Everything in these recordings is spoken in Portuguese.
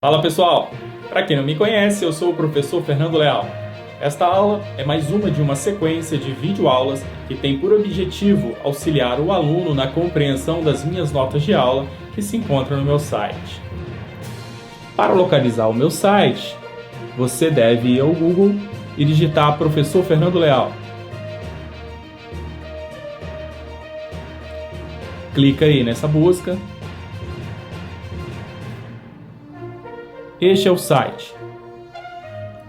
Fala pessoal! Para quem não me conhece, eu sou o professor Fernando Leal. Esta aula é mais uma de uma sequência de videoaulas que tem por objetivo auxiliar o aluno na compreensão das minhas notas de aula que se encontram no meu site. Para localizar o meu site, você deve ir ao Google e digitar Professor Fernando Leal. Clica aí nessa busca. Este é o site.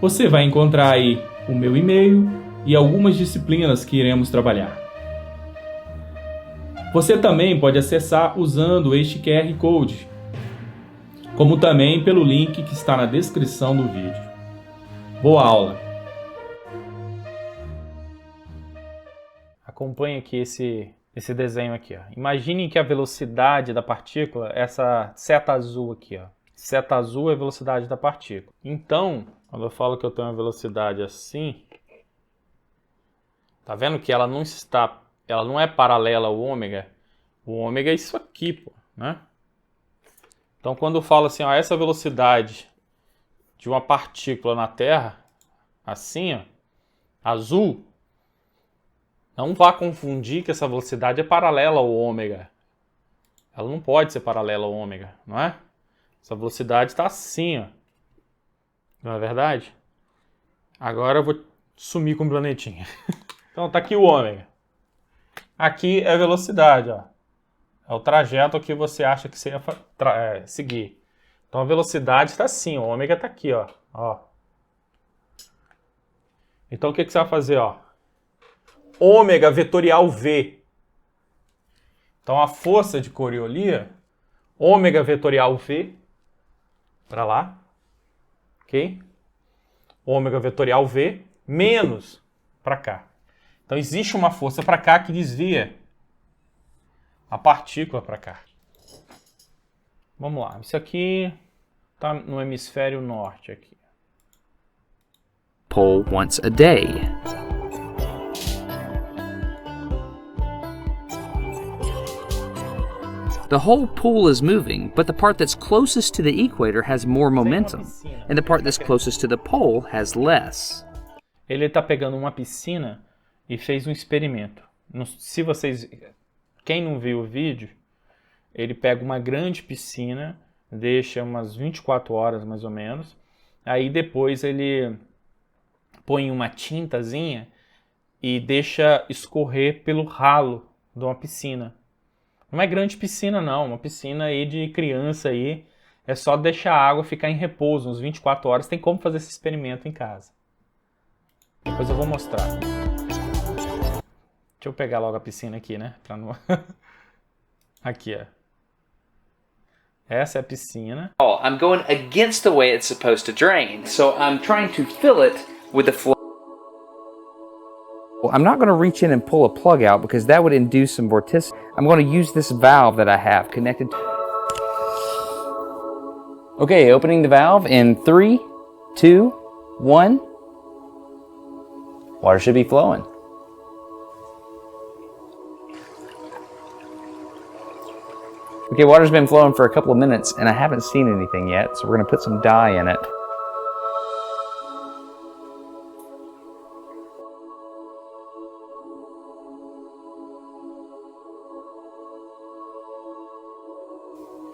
Você vai encontrar aí o meu e-mail e algumas disciplinas que iremos trabalhar. Você também pode acessar usando este QR Code, como também pelo link que está na descrição do vídeo. Boa aula! Acompanhe aqui esse desenho aqui. Ó. Imagine que a velocidade da partícula, essa seta azul aqui, ó. Seta azul é a velocidade da partícula. Então, quando eu falo que eu tenho uma velocidade assim, tá vendo que ela não é paralela ao ômega? O ômega é isso aqui, pô, né? Então, quando eu falo assim, ó, essa velocidade de uma partícula na Terra, assim, ó, azul, não vá confundir que essa velocidade é paralela ao ômega. Ela não pode ser paralela ao ômega, não é? Essa velocidade está assim, ó. Não é verdade? Agora eu vou sumir com o planetinha. Então tá aqui o ômega. Aqui é a velocidade, ó. É o trajeto que você acha que você ia seguir. Então a velocidade está assim, o ômega está aqui, ó. Então o que você vai fazer, ó? Ômega vetorial V. Então a força de Coriolis, ômega vetorial V, para lá, ok? Ômega vetorial V menos para cá. Então existe uma força para cá que desvia a partícula para cá. Vamos lá, isso aqui está no hemisfério norte aqui. Pole once a day. The whole pool is moving, but the part that's closest to the equator has more momentum, and the part that's closest to the pole has less. Ele está pegando uma piscina e fez um experimento. Se vocês, quem não viu o vídeo, ele pega uma grande piscina, deixa umas 24 horas mais ou menos, aí depois ele põe uma tintazinha e deixa escorrer pelo ralo de uma piscina. Não é grande piscina não, uma piscina aí de criança aí, é só deixar a água ficar em repouso uns 24 horas, tem como fazer esse experimento em casa. Depois eu vou mostrar. Deixa eu pegar logo a piscina aqui, né? Pra não... Aqui, ó. Essa é a piscina. I'm going against the way it's supposed to drain, so I'm trying to fill it with the flow. I'm not going to reach in and pull a plug out because that would induce some vorticity. I'm going to use this valve that I have connected. Okay, opening the valve in 3, 2, 1. Water should be flowing. Okay, water's been flowing for a couple of minutes and I haven't seen anything yet, so we're going to put some dye in it.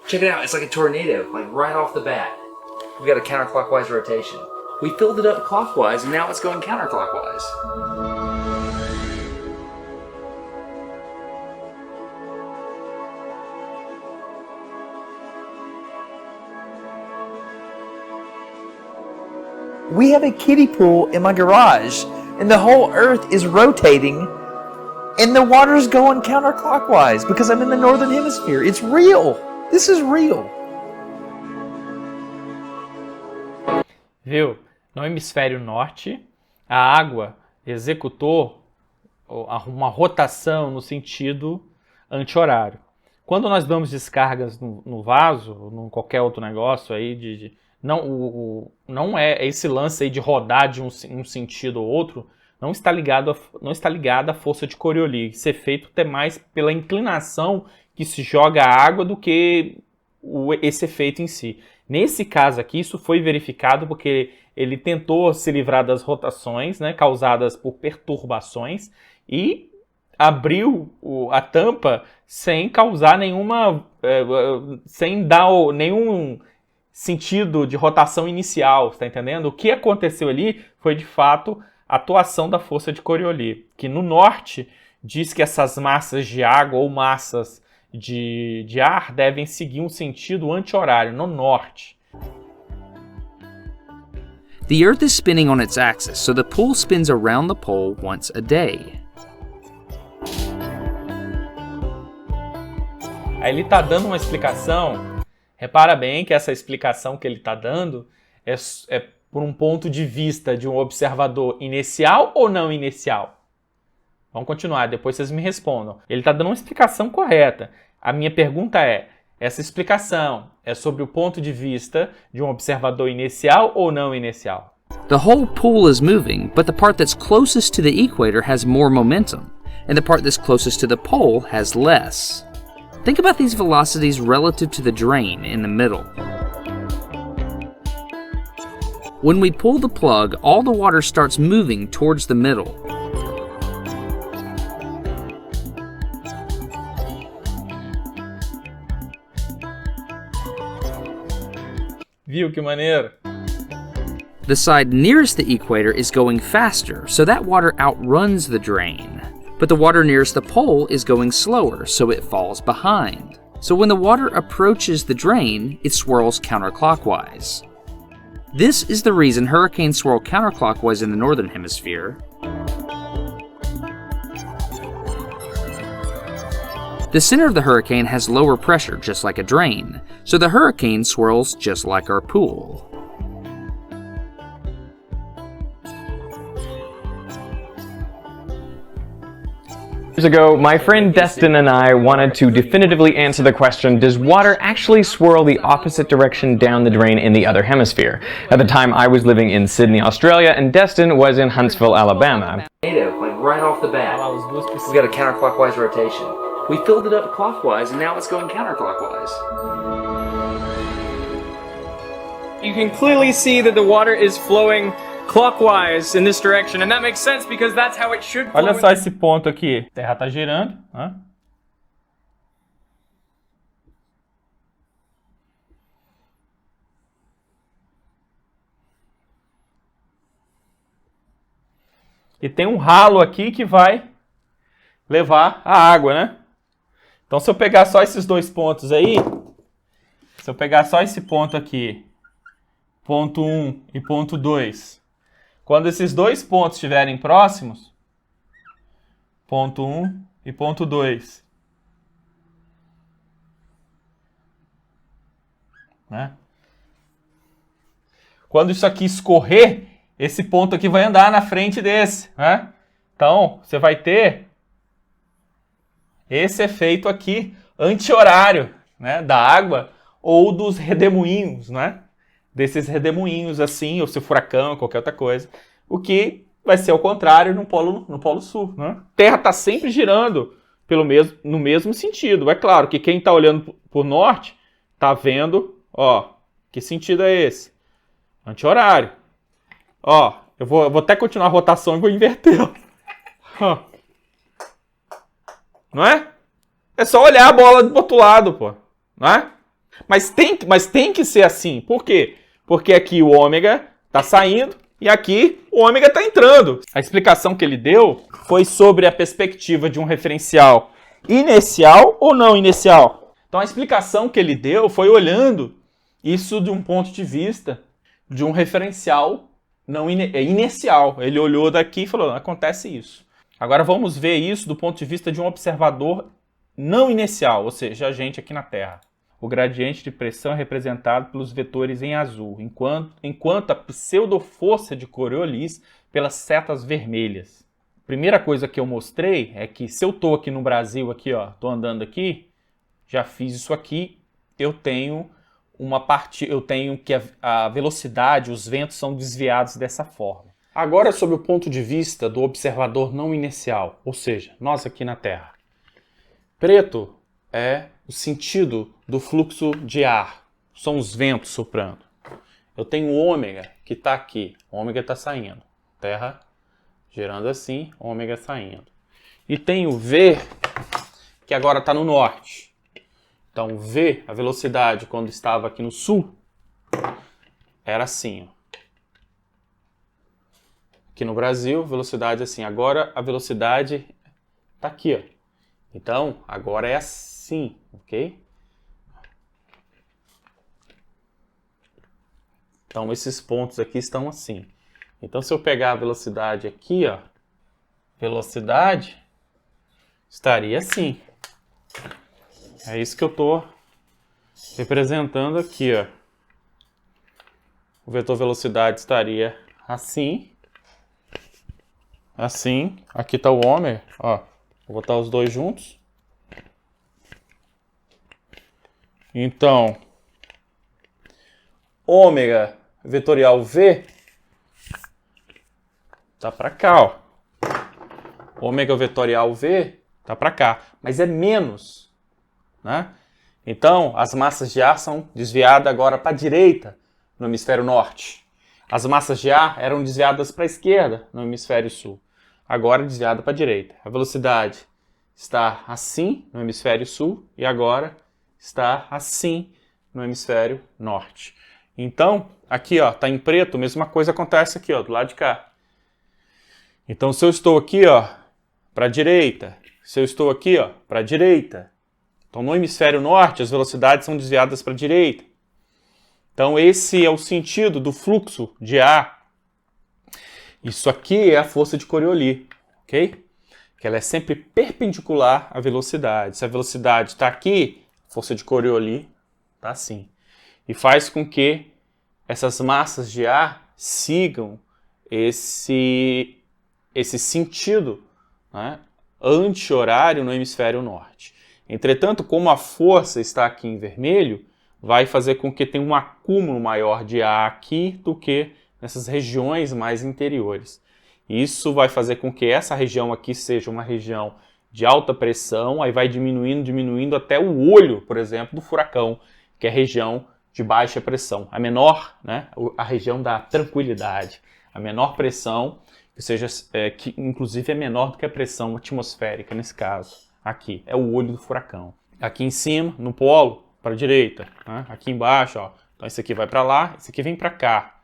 Check it out, it's like a tornado, like right off the bat. We got a counterclockwise rotation. We filled it up clockwise and now it's going counterclockwise. We have a kiddie pool in my garage, and the whole earth is rotating, and the water's going counterclockwise because I'm in the northern hemisphere. It's real. This is real. Viu? No hemisfério norte, a água executou uma rotação no sentido anti-horário. Quando nós damos descargas no vaso, ou em qualquer outro negócio aí, não é esse lance aí de rodar de um sentido ou outro, não está ligado à força de Coriolis. Isso é feito até mais pela inclinação que se joga a água do que esse efeito em si. Nesse caso aqui, isso foi verificado porque ele tentou se livrar das rotações, né, causadas por perturbações e abriu a tampa sem causar sem dar nenhum sentido de rotação inicial, está entendendo? O que aconteceu ali foi, de fato, a atuação da força de Coriolis, que no norte diz que essas massas de água ou massas de ar devem seguir um sentido anti-horário, no norte. The Earth is spinning on its axis, so the pool spins around the pole once a day. Aí ele está dando uma explicação, repara bem que essa explicação que ele está dando é por um ponto de vista de um observador inicial ou não inicial? Vamos continuar, depois vocês me respondam. Ele está dando uma explicação correta. A minha pergunta é, essa explicação é sobre o ponto de vista de um observador inicial ou não inicial? The whole pool is moving, but the part that's closest to the equator has more momentum, and the part that's closest to the pole has less. Think about these velocities relative to the drain in the middle. When we pull the plug, all the water starts moving towards the middle. Viu que maneiro? The side nearest the equator is going faster, so that water outruns the drain. But the water nearest the pole is going slower, so it falls behind. So when the water approaches the drain, it swirls counterclockwise. This is the reason hurricanes swirl counterclockwise in the northern hemisphere. The center of the hurricane has lower pressure, just like a drain, so the hurricane swirls just like our pool. Years ago, my friend Destin and I wanted to definitively answer the question, does water actually swirl the opposite direction down the drain in the other hemisphere? At the time, I was living in Sydney, Australia, and Destin was in Huntsville, Alabama. Like right off the bat, we got a counterclockwise rotation. We filled it up clockwise, and now it's going counterclockwise. You can clearly see that the water is flowing clockwise in this direction, and that makes sense because that's how it should flow. Olha só esse ponto aqui. A Terra está girando. Né? E tem um ralo aqui que vai levar a água, né? Então, se eu pegar só esses dois pontos aí, se eu pegar só esse ponto aqui, ponto 1 e ponto 2, quando esses dois pontos estiverem próximos, ponto 1 e ponto 2, né? Quando isso aqui escorrer, esse ponto aqui vai andar na frente desse, né? Então, você vai ter esse efeito aqui anti-horário, né, da água ou dos redemoinhos, né? Desses redemoinhos assim, ou se furacão, qualquer outra coisa. O que vai ser ao contrário no polo sul, né? A Terra está sempre girando no mesmo sentido. É claro que quem está olhando para o norte está vendo, ó, que sentido é esse? Anti-horário. Ó, eu vou até continuar a rotação e vou inverter. Ó. Não é? É só olhar a bola do outro lado, pô. Não é? Mas tem que ser assim. Por quê? Porque aqui o ômega está saindo e aqui o ômega está entrando. A explicação que ele deu foi sobre a perspectiva de um referencial inicial ou não inicial. Então a explicação que ele deu foi olhando isso de um ponto de vista de um referencial não inicial. Ele olhou daqui e falou, acontece isso. Agora vamos ver isso do ponto de vista de um observador não inicial, ou seja, a gente aqui na Terra. O gradiente de pressão é representado pelos vetores em azul, enquanto a pseudo-força de Coriolis pelas setas vermelhas. Primeira coisa que eu mostrei é que se eu estou aqui no Brasil, aqui, ó, estou andando aqui, já fiz isso aqui, eu tenho que a velocidade, os ventos são desviados dessa forma. Agora, sob o ponto de vista do observador não inicial, ou seja, nós aqui na Terra. Preto é o sentido do fluxo de ar são os ventos soprando. Eu tenho ômega, que está aqui. Ômega está saindo. Terra girando assim, ômega saindo. E tem o V, que agora está no norte. Então, V, a velocidade, quando estava aqui no sul, era assim. Ó. Aqui no Brasil, velocidade assim. Agora, a velocidade está aqui. Ó. Então, agora é assim, ok? Então, esses pontos aqui estão assim. Então, se eu pegar a velocidade aqui, ó, velocidade estaria assim. É isso que eu estou representando aqui, ó. O vetor velocidade estaria assim. Assim. Aqui está o ômega, ó. Vou botar os dois juntos. Então, ômega vetorial V tá para cá, ó. Ômega vetorial V tá para cá, mas é menos, né? Então, as massas de ar são desviadas agora para a direita no hemisfério norte. As massas de ar eram desviadas para a esquerda no hemisfério sul. Agora desviada para a direita. A velocidade está assim no hemisfério sul e agora está assim no hemisfério norte. Então, aqui, ó, tá em preto, a mesma coisa acontece aqui, ó, do lado de cá. Então, se eu estou aqui, ó, para a direita, se eu estou aqui, ó, para a direita, então no hemisfério norte as velocidades são desviadas para a direita. Então, esse é o sentido do fluxo de ar. Isso aqui é a força de Coriolis, ok? Que ela é sempre perpendicular à velocidade. Se a velocidade está aqui, a força de Coriolis está assim. E faz com que essas massas de ar sigam esse sentido, né, anti-horário no hemisfério norte. Entretanto, como a força está aqui em vermelho, vai fazer com que tenha um acúmulo maior de ar aqui do que nessas regiões mais interiores. Isso vai fazer com que essa região aqui seja uma região de alta pressão, aí vai diminuindo até o olho, por exemplo, do furacão, que é a região de baixa pressão. A menor, né, a região da tranquilidade. A menor pressão, que inclusive é menor do que a pressão atmosférica nesse caso. Aqui, é o olho do furacão. Aqui em cima, no polo, para a direita. Né? Aqui embaixo, ó. Então esse aqui vai para lá, esse aqui vem para cá.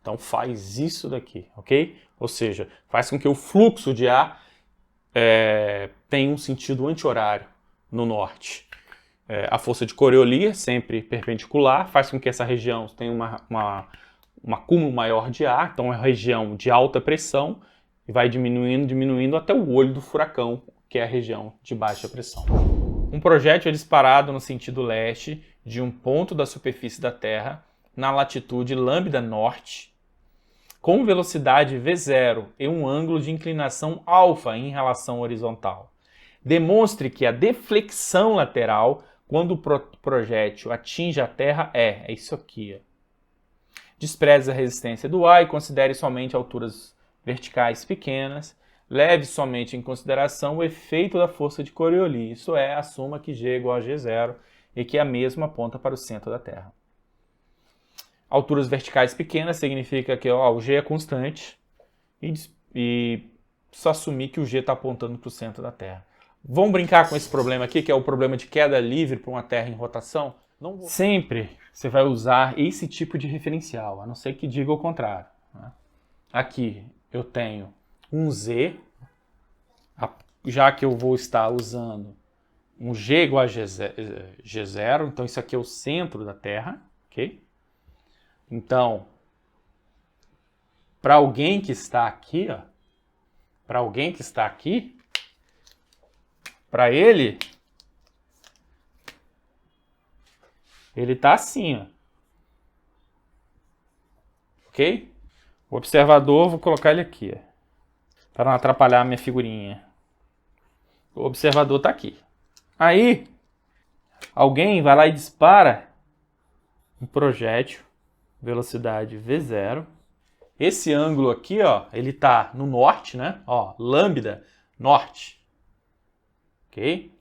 Então faz isso daqui, ok? Ou seja, faz com que o fluxo de ar tenha um sentido anti-horário no norte. A força de Coriolis, sempre perpendicular, faz com que essa região tenha um acúmulo maior de ar, então é uma região de alta pressão, e vai diminuindo até o olho do furacão, que é a região de baixa pressão. Um projétil é disparado no sentido leste de um ponto da superfície da Terra, na latitude lambda norte, com velocidade V0 e um ângulo de inclinação alfa em relação horizontal. Demonstre que a deflexão lateral, quando o projétil atinge a Terra, é isso aqui. Despreze a resistência do ar e considere somente alturas verticais pequenas. Leve somente em consideração o efeito da força de Coriolis. Isso é, assuma que G é igual a G0 e que a mesma aponta para o centro da Terra. Alturas verticais pequenas significa que o G é constante e só assumir que o G está apontando para o centro da Terra. Vamos brincar com esse problema aqui, que é o problema de queda livre para uma Terra em rotação? Sempre você vai usar esse tipo de referencial, a não ser que diga o contrário. Né? Aqui eu tenho um Z, já que eu vou estar usando um G igual a G0, então isso aqui é o centro da Terra, ok? Então, para alguém que está aqui, para ele está assim, ó. Ok? O observador, vou colocar ele aqui, ó, para não atrapalhar a minha figurinha. O observador está aqui. Aí, alguém vai lá e dispara um projétil, velocidade V0. Esse ângulo aqui, ó, ele está no norte, né? Ó, lambda norte. Ok?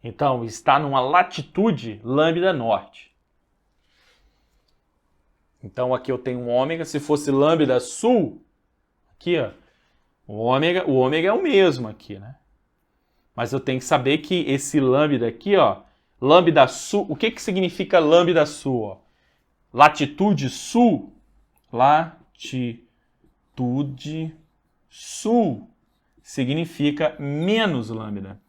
Então, está numa latitude lambda norte. Então aqui eu tenho um ômega, se fosse lambda sul, aqui ó, o ômega é o mesmo aqui, né? Mas eu tenho que saber que esse lambda aqui, ó, lambda sul, o que significa lambda sul? Ó? Latitude sul, latitude sul significa menos lambda.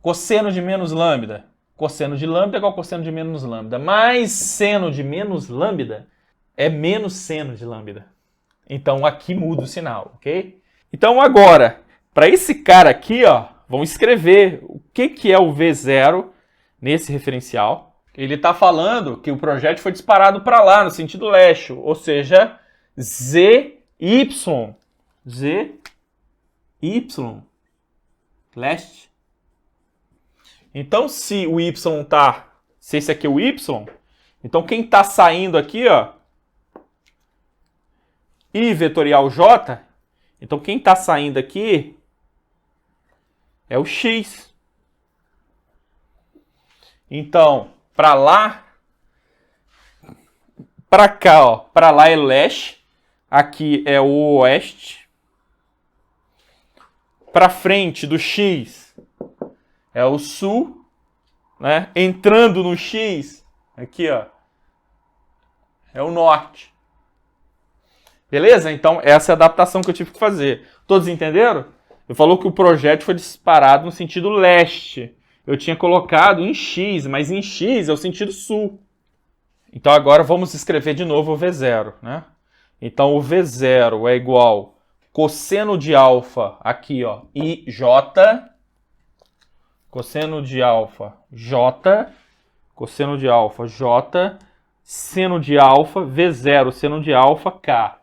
Cosseno de menos lambda. Cosseno de lambda é igual a cosseno de menos lambda. Mais seno de menos lambda é menos seno de lambda. Então aqui muda o sinal, ok? Então agora, para esse cara aqui, ó, vamos escrever o que é o V0 nesse referencial. Ele está falando que o projétil foi disparado para lá, no sentido leste, ou seja, ZY, leste. Então, se o Y tá, se esse aqui é o Y, então quem está saindo aqui, ó, I vetorial J, então quem está saindo aqui é o X. Então, para lá, para cá, ó, para lá é leste, aqui é o oeste. Para frente do X é o sul, né? Entrando no X, aqui, ó, é o norte. Beleza? Então, essa é a adaptação que eu tive que fazer. Todos entenderam? Eu falou que o projétil foi disparado no sentido leste. Eu tinha colocado em X, mas em X é o sentido sul. Então, agora vamos escrever de novo o V0, né? Então, o V0 é igual cosseno de alfa, aqui, ó, IJ, cosseno de alfa, J, cosseno de alfa, J, seno de alfa, V0, seno de alfa, K.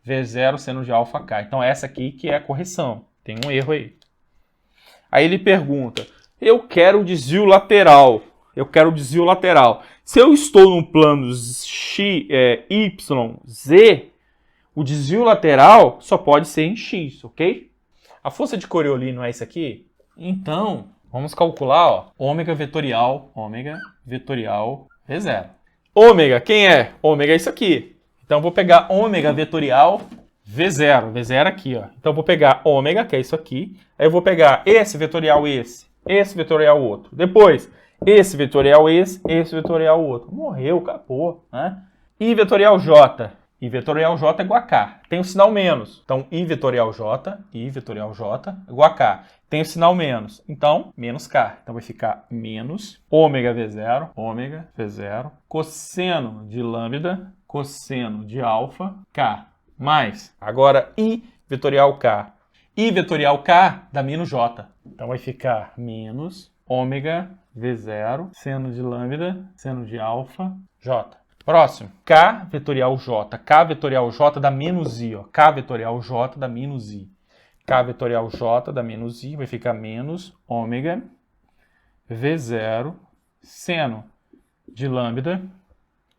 V0, seno de alfa, K. Então, essa aqui que é a correção. Tem um erro aí. Aí ele pergunta, eu quero o desvio lateral. Se eu estou num plano Y, Z, o desvio lateral só pode ser em X, ok? A força de Coriolis não é isso aqui? Então, vamos calcular, ó, ômega vetorial V0. Ômega, quem é? Ômega é isso aqui. Então, eu vou pegar ômega vetorial V0. V0 aqui, ó. Então, eu vou pegar ômega, que é isso aqui. Aí, eu vou pegar esse vetorial esse vetorial outro. Depois, esse vetorial esse vetorial outro. Morreu, acabou, né? I vetorial J. I vetorial J é igual a K. Tem o sinal menos. Então, I vetorial J é igual a K. Tem o sinal menos. Então, menos K. Então, vai ficar menos ômega V0, cosseno de lambda, cosseno de alfa, K. Mais, agora, I vetorial K. I vetorial K dá menos J. Então, vai ficar menos ômega V0, seno de lambda, seno de alfa, J. Próximo, K vetorial J. K vetorial J dá menos I, ó. K vetorial J dá menos I. K vetorial J dá menos I, vai ficar menos ômega V0, seno de lambda,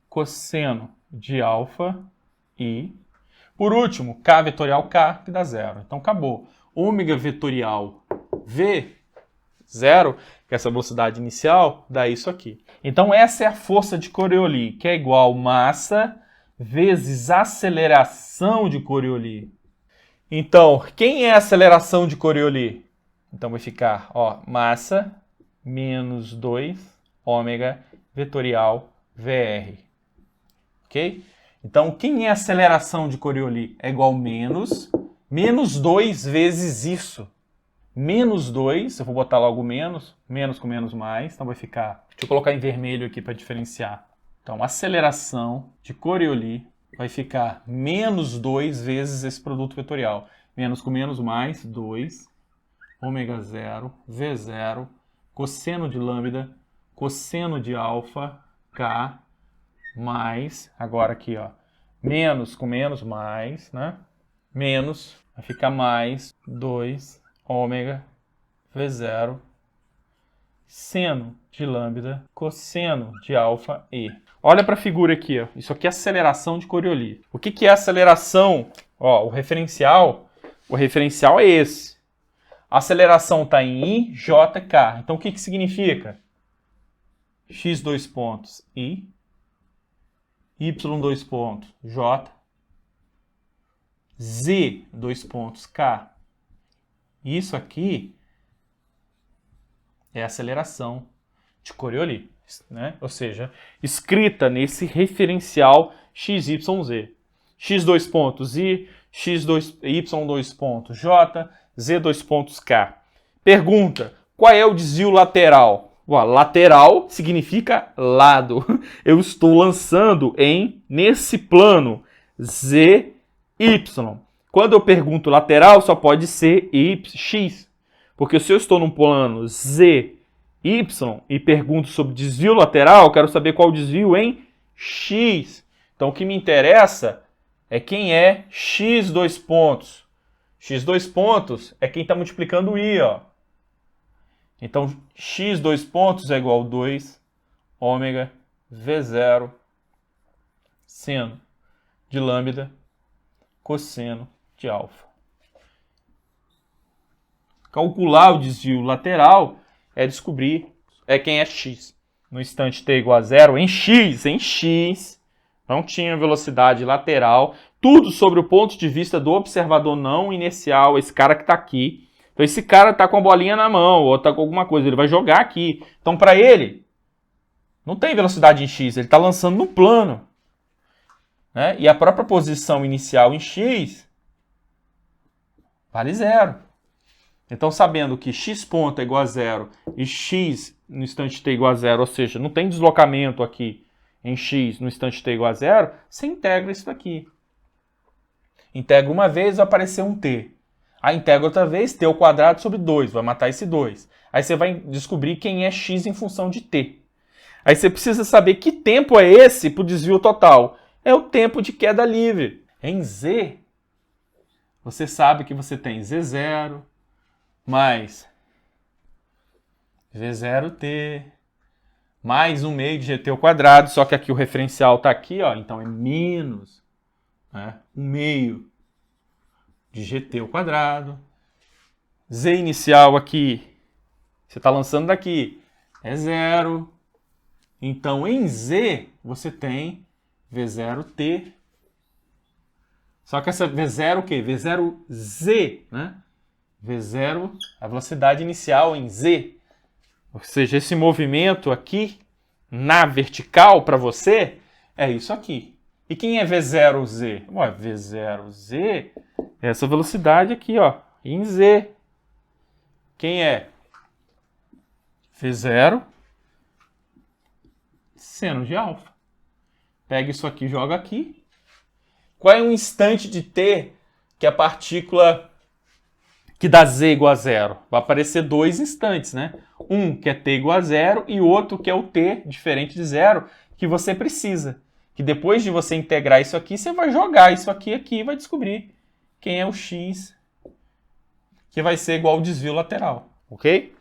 cosseno de alfa, I. Por último, K vetorial K, que dá zero. Então, acabou. Ômega vetorial V0, que é essa velocidade inicial, dá isso aqui. Então, essa é a força de Coriolis, que é igual massa vezes aceleração de Coriolis. Então, quem é a aceleração de Coriolis? Então, vai ficar, ó, massa menos 2 ômega vetorial VR. Ok? Então, quem é a aceleração de Coriolis? É igual menos 2 vezes isso. Menos 2, eu vou botar logo menos com menos mais, então vai ficar... Deixa eu colocar em vermelho aqui para diferenciar. Então, a aceleração de Coriolis vai ficar menos 2 vezes esse produto vetorial. Menos com menos mais, 2, ômega 0, V0, cosseno de lambda, cosseno de alfa, K, mais, agora aqui, ó, menos com menos mais, né? Menos, vai ficar mais 2, ômega V0, seno de lambda, cosseno de alfa E. Olha para a figura aqui, ó. Isso aqui é aceleração de Coriolis. O que é aceleração? Ó, o referencial é esse. A aceleração está em I, J, K. Então, o que significa? X dois pontos I, y, 2 pontos, j, z, 2 pontos, k. Isso aqui é a aceleração de Coriolis, né? Ou seja, escrita nesse referencial x, y, z. x 2 pontos y, y 2 pontos j, z 2 pontos k. Pergunta, qual é o desvio lateral? Lateral significa lado. Eu estou lançando nesse plano z, y. Quando eu pergunto lateral, só pode ser x. Porque se eu estou num plano z, y e pergunto sobre desvio lateral, eu quero saber qual o desvio em x. Então o que me interessa é quem é x 2 pontos. X 2 pontos é quem está multiplicando o i, ó. Então x 2 pontos é igual a 2 ômega v0 seno de lambda cosseno de alfa. Calcular o desvio lateral é descobrir quem é x. No instante t igual a 0, em x, não tinha velocidade lateral. Tudo sobre o ponto de vista do observador não inercial, esse cara que está aqui. Então esse cara está com a bolinha na mão, ou está com alguma coisa, ele vai jogar aqui. Então para ele, não tem velocidade em x, ele está lançando no plano. Né? E a própria posição inicial em x vale 0. Então, sabendo que x ponto é igual a 0 e x no instante t igual a 0, ou seja, não tem deslocamento aqui em x no instante t igual a 0, você integra isso daqui. Integra uma vez, vai aparecer um t. Aí integra outra vez, t ao quadrado sobre 2, vai matar esse 2. Aí você vai descobrir quem é x em função de t. Aí você precisa saber que tempo é esse para o desvio total. É o tempo de queda livre. Em z, você sabe que você tem z0 mais v0t mais 1 meio de gt ao quadrado, só que aqui o referencial está aqui, ó, então é menos 1 meio de gt ao quadrado. Z inicial aqui, você está lançando daqui, é 0. Então em z você tem v0t. Só que essa v0 o quê? v0z, né? v0, a velocidade inicial em z. Ou seja, esse movimento aqui na vertical para você é isso aqui. E quem é v0z? Ué, v0z é essa velocidade aqui, ó, em z. Quem é? v0 seno de alfa. Pega isso aqui e joga aqui. Qual é o instante de t que a partícula que dá z igual a 0? Vai aparecer 2 instantes, né? Um que é t igual a 0 e outro que é o t diferente de 0 que você precisa. Que depois de você integrar isso aqui, você vai jogar isso aqui e vai descobrir quem é o x que vai ser igual ao desvio lateral, ok?